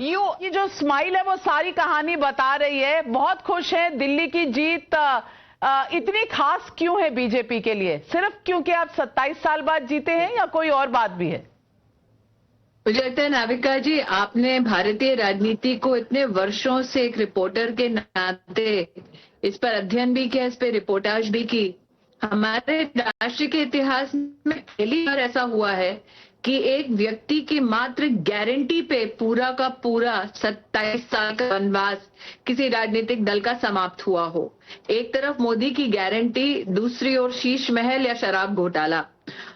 ये जो स्माइल है वो सारी कहानी बता रही है। बहुत खुश है। दिल्ली की जीत इतनी खास क्यों है बीजेपी के लिए? सिर्फ क्योंकि आप 27 साल बाद जीते हैं या कोई और बात भी है? मुझे लगता है नाविका जी, आपने भारतीय राजनीति को इतने वर्षों से एक रिपोर्टर के नाते इस पर अध्ययन भी किया, इस पर रिपोर्टाज भी की। हमारे राष्ट्र के इतिहास में पहली बार ऐसा हुआ है कि एक व्यक्ति की मात्र गारंटी पे पूरा का पूरा 27 साल का वनवास किसी राजनीतिक दल का समाप्त हुआ हो। एक तरफ मोदी की गारंटी, दूसरी ओर शीश महल या शराब घोटाला।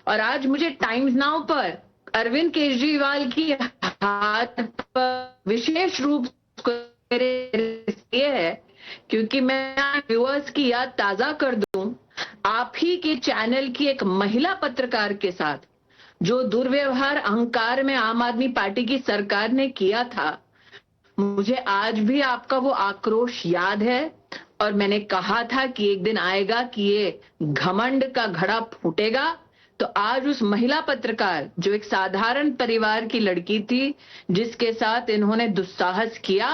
और आज मुझे टाइम्स नाउ पर अरविंद केजरीवाल की हाथ पर विशेष रूप से है क्योंकि मैं व्यूअर्स की याद ताजा कर दूं, आप ही के चैनल की एक महिला पत्रकार के साथ जो दुर्व्यवहार अहंकार में आम आदमी पार्टी की सरकार ने किया था, मुझे आज भी आपका वो आक्रोश याद है। और मैंने कहा था कि एक दिन आएगा कि ये घमंड का घड़ा फूटेगा। तो आज उस महिला पत्रकार जो एक साधारण परिवार की लड़की थी, जिसके साथ इन्होंने दुस्साहस किया,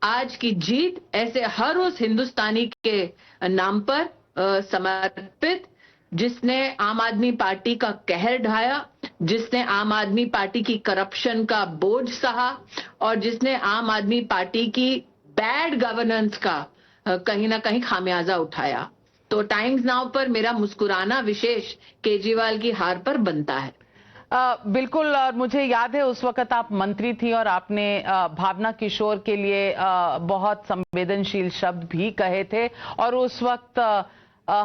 आज की जीत ऐसे हर उस हिंदुस्तानी के नाम पर समर्पित, जिसने आम आदमी पार्टी का कहर ढाया, जिसने आम आदमी पार्टी की करप्शन का बोझ सहा और जिसने आम आदमी पार्टी की बैड गवर्नेंस का कहीं ना कहीं खामियाजा उठाया। तो टाइम्स नाउ पर मेरा मुस्कुराना विशेष केजरीवाल की हार पर बनता है। बिल्कुल। और मुझे याद है उस वक्त आप मंत्री थी और आपने भावना किशोर के लिए बहुत संवेदनशील शब्द भी कहे थे और उस वक्त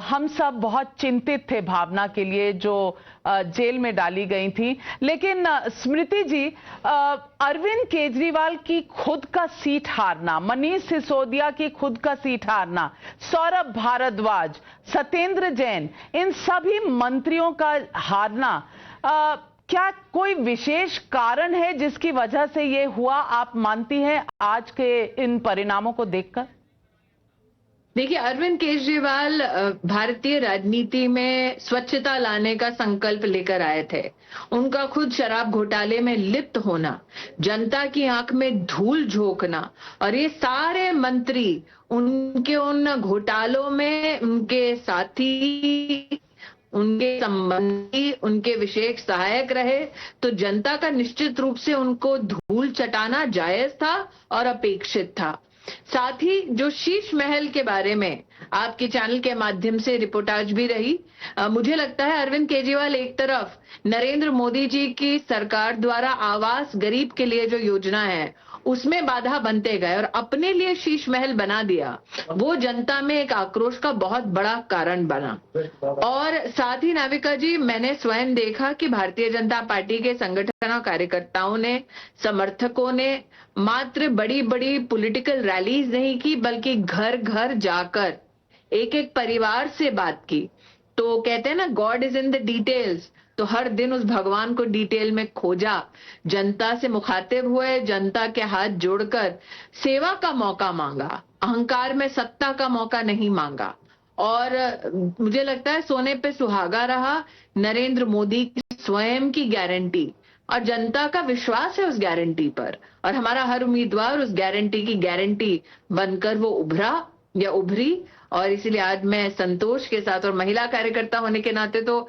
हम सब बहुत चिंतित थे भावना के लिए जो जेल में डाली गई थी। लेकिन स्मृति जी, अरविंद केजरीवाल की खुद का सीट हारना, मनीष सिसोदिया की खुद का सीट हारना, सौरभ भारद्वाज, सत्येंद्र जैन, इन सभी मंत्रियों का हारना, क्या कोई विशेष कारण है जिसकी वजह से ये हुआ? आप मानती हैं आज के इन परिणामों को देखकर? देखिए, अरविंद केजरीवाल भारतीय राजनीति में स्वच्छता लाने का संकल्प लेकर आए थे। उनका खुद शराब घोटाले में लिप्त होना, जनता की आंख में धूल झोंकना और ये सारे मंत्री उनके उन घोटालों में उनके साथी, उनके संबंधी, उनके विशेष सहायक रहे, तो जनता का निश्चित रूप से उनको धूल चटाना जायज था और अपेक्षित था। साथ ही जो शीश महल के बारे में आपके चैनल के माध्यम से रिपोर्टाज भी रही, मुझे लगता है अरविंद केजरीवाल एक तरफ नरेंद्र मोदी जी की सरकार द्वारा आवास गरीब के लिए जो योजना है उसमें बाधा बनते गए और अपने लिए शीश महल बना दिया। वो जनता में एक आक्रोश का बहुत बड़ा कारण बना। और साथ ही नाविका जी, मैंने स्वयं देखा कि भारतीय जनता पार्टी के संगठन और कार्यकर्ताओं ने, समर्थकों ने मात्र बड़ी बड़ी पॉलिटिकल रैलीज नहीं की, बल्कि घर घर जाकर एक एक परिवार से बात की। तो कहते हैं ना, God is in the details. तो हर दिन उस भगवान को डिटेल में खोजा, जनता से मुखातिब हुए, जनता के हाथ जोड़कर सेवा का मौका मांगा, अहंकार में सत्ता का मौका नहीं मांगा। और मुझे लगता है सोने पे सुहागा रहा नरेंद्र मोदी की स्वयं की गारंटी और जनता का विश्वास है उस गारंटी पर। और हमारा हर उम्मीदवार उस गारंटी की गारंटी बनकर वो उभरा या उभरी। और इसीलिए आज मैं संतोष के साथ, और महिला कार्यकर्ता होने के नाते तो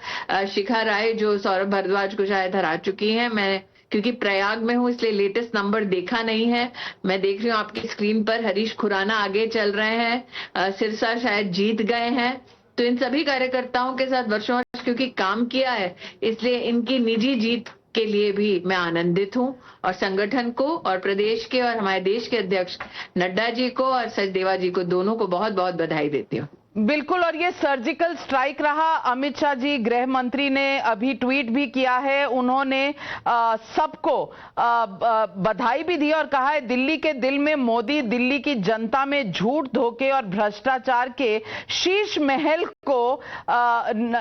शिखा राय जो सौरभ भारद्वाज को शायद हरा चुकी हैं, मैं क्योंकि प्रयाग में हूं इसलिए लेटेस्ट नंबर देखा नहीं है। मैं देख रही हूँ आपकी स्क्रीन पर हरीश खुराना आगे चल रहे हैं, सिरसा शायद जीत गए हैं। तो इन सभी कार्यकर्ताओं के साथ वर्षों क्योंकि काम किया है, इसलिए इनकी निजी जीत के लिए भी मैं आनंदित हूं और संगठन को और प्रदेश के और हमारे देश के अध्यक्ष नड्डा जी को और सचदेवा जी को, दोनों को बहुत बहुत बधाई देती हूं। बिल्कुल। और ये सर्जिकल स्ट्राइक रहा। अमित शाह जी, गृह मंत्री, ने अभी ट्वीट भी किया है। उन्होंने सबको बधाई भी दी और कहा है दिल्ली के दिल में मोदी, दिल्ली की जनता में झूठ, धोखे और भ्रष्टाचार के शीश महल को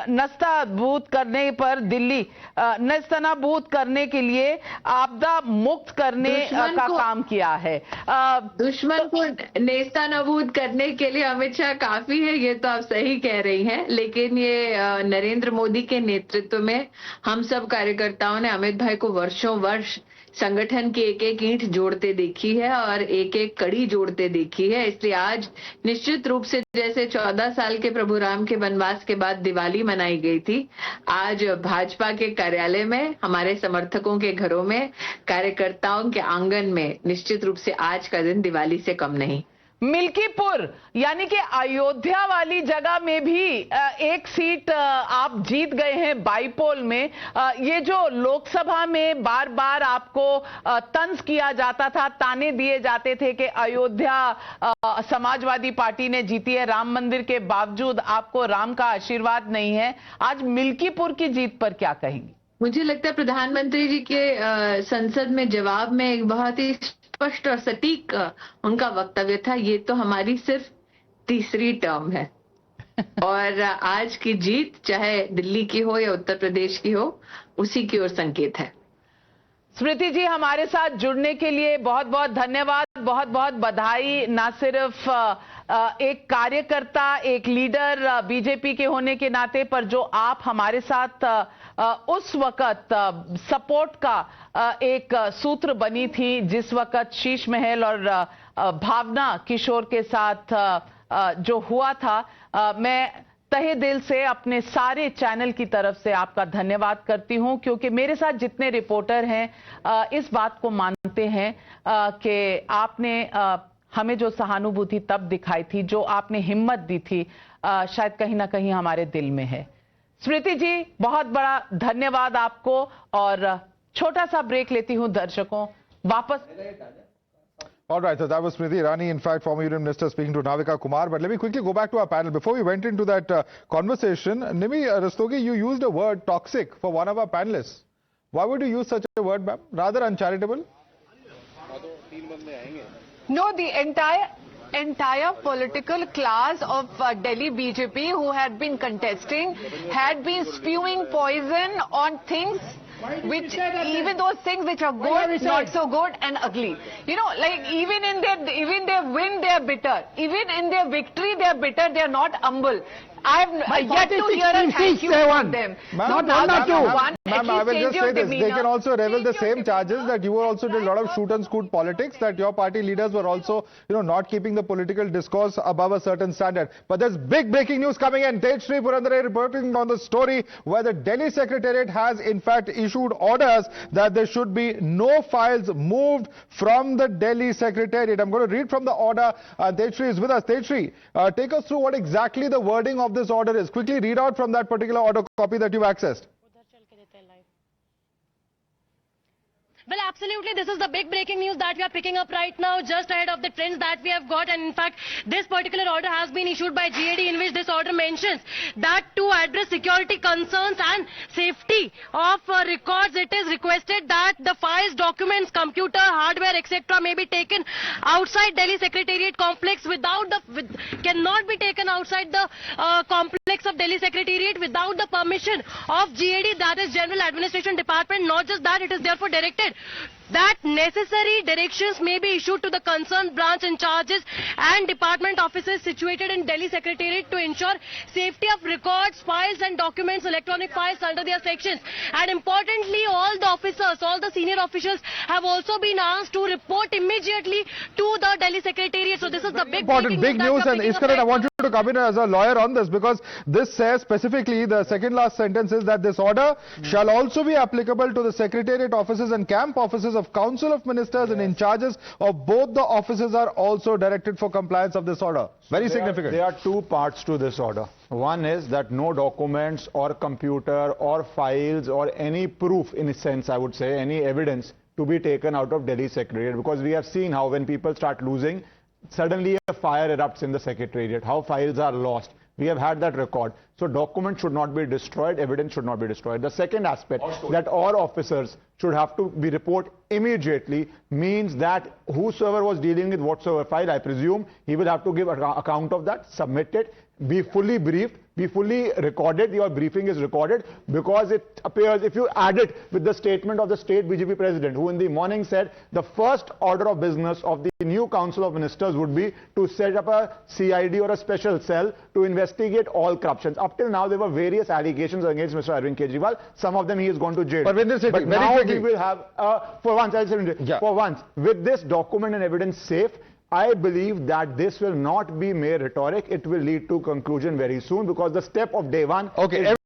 नस्ताबूद करने पर दिल्ली नस्तनाबूद करने के लिए आपदा मुक्त करने का काम किया है। दुश्मन को नेस्तानाबूद करने के लिए अमित शाह काफी है। ये तो आप सही कह रही हैं, लेकिन ये नरेंद्र मोदी के नेतृत्व में हम सब कार्यकर्ताओं ने अमित भाई को वर्षों वर्ष संगठन की एक एक ईंट जोड़ते देखी है और एक एक कड़ी जोड़ते देखी है। इसलिए आज निश्चित रूप से जैसे 14 साल के प्रभु राम के वनवास के बाद दिवाली मनाई गई थी, आज भाजपा के कार्यालय में, हमारे समर्थकों के घरों में, कार्यकर्ताओं के आंगन में निश्चित रूप से आज का दिन दिवाली से कम नहीं। मिल्कीपुर यानी कि अयोध्या वाली जगह में भी एक सीट आप जीत गए हैं बाईपोल में। ये जो लोकसभा में बार बार आपको तंज किया जाता था, ताने दिए जाते थे कि अयोध्या समाजवादी पार्टी ने जीती है, राम मंदिर के बावजूद आपको राम का आशीर्वाद नहीं है, आज मिल्कीपुर की जीत पर क्या कहेंगी? मुझे लगता है प्रधानमंत्री जी के संसद में जवाब में एक बहुत ही स्पष्ट और सटीक उनका वक्तव्य था, ये तो हमारी सिर्फ तीसरी टर्म है। और आज की जीत चाहे दिल्ली की हो या उत्तर प्रदेश की हो, उसी की ओर संकेत है। स्मृति जी, हमारे साथ जुड़ने के लिए बहुत बहुत धन्यवाद, बहुत बहुत बधाई। ना सिर्फ एक कार्यकर्ता, एक लीडर बीजेपी के होने के नाते, पर जो आप हमारे साथ उस वक्त सपोर्ट का एक सूत्र बनी थी जिस वक्त शीश महल और भावना किशोर के साथ जो हुआ था। मैं तहे दिल से अपने सारे चैनल की तरफ से आपका धन्यवाद करती हूं, क्योंकि मेरे साथ जितने रिपोर्टर हैं इस बात को मानते हैं कि आपने हमें जो सहानुभूति तब दिखाई थी, जो आपने हिम्मत दी थी, शायद कहीं ना कहीं हमारे दिल में है। स्मृति जी, बहुत बड़ा धन्यवाद आपको, और छोटा सा ब्रेक लेती हूं दर्शकों, वापस। All right, so that was Smriti Irani, in fact, former Union Minister, speaking to Navika Kumar. But let me quickly go back to our panel. Before we went into that conversation, Nimi Rastogi, you used a word toxic for one of our panelists. Why would you use such a word, ma'am? Rather uncharitable? No, the entire political class of Delhi BJP who had been contesting had been spewing poison on things which, even those things which are good, not so good, and ugly. You know, like even their win, they are bitter. Even in their victory, they are bitter. They are not humble. I've yet to hear a thank you from them. Ma'am, I will just say this. They can also reveal the same charges that you also did a lot of shoot and scoot politics, that your party leaders were also, not keeping the political discourse above a certain standard. But there's big breaking news coming in. Tejashree Purandare reporting on the story where the Delhi Secretariat has in fact issued orders that there should be no files moved from the Delhi Secretariat. I'm going to read from the order. Tejashree is with us. Tejashree, take us through what exactly the wording of this order is. Quickly read out from that particular order copy that you've accessed. Well, absolutely. This is the big breaking news that we are picking up right now, just ahead of the trends that we have got. And in fact, this particular order has been issued by GAD, in which this order mentions that to address security concerns and safety of records, it is requested that the files, documents, computer, hardware, etc. may be taken outside Delhi Secretariat complex cannot be taken outside the complex of Delhi Secretariat without the permission of GAD, that is General Administration Department. Not just that, it is therefore directed that necessary directions may be issued to the concerned branch in charges and department offices situated in Delhi Secretariat to ensure safety of records, files and documents, electronic files under their sections. And importantly, all the officers, all the senior officials have also been asked to report immediately to the Delhi Secretariat. So this is the big news. And Iskaran, I want you to come in as a lawyer on this, because this says specifically, the second last sentence is that this order shall also be applicable to the Secretariat offices and camp offices of Council of Ministers, and in charges of both the offices are also directed for compliance of this order. Very significant. There are two parts to this order. One is that no documents or computer or files or any proof, in a sense I would say, any evidence to be taken out of Delhi Secretariat, because we have seen how when people start losing, suddenly a fire erupts in the Secretariat, how files are lost. We have had that record. So documents should not be destroyed, evidence should not be destroyed. The second aspect, that all officers should have to be report immediately, means that whosoever was dealing with whatsoever file, I presume, he will have to give an account of that, submit it, be fully briefed, be fully recorded. Your briefing is recorded, because it appears, if you add it with the statement of the state BJP president, who in the morning said the first order of business of the new Council of Ministers would be to set up a CID or a special cell to investigate all corruptions. Up till now, there were various allegations against Mr. Arvind Kejriwal. Some of them he has gone to jail. Parvinder Sethi, But very now quickly. we will have, for once, I'll say, Yeah. for once, with this document and evidence safe, I believe that this will not be mere rhetoric. It will lead to conclusion very soon, because the step of day one Okay. is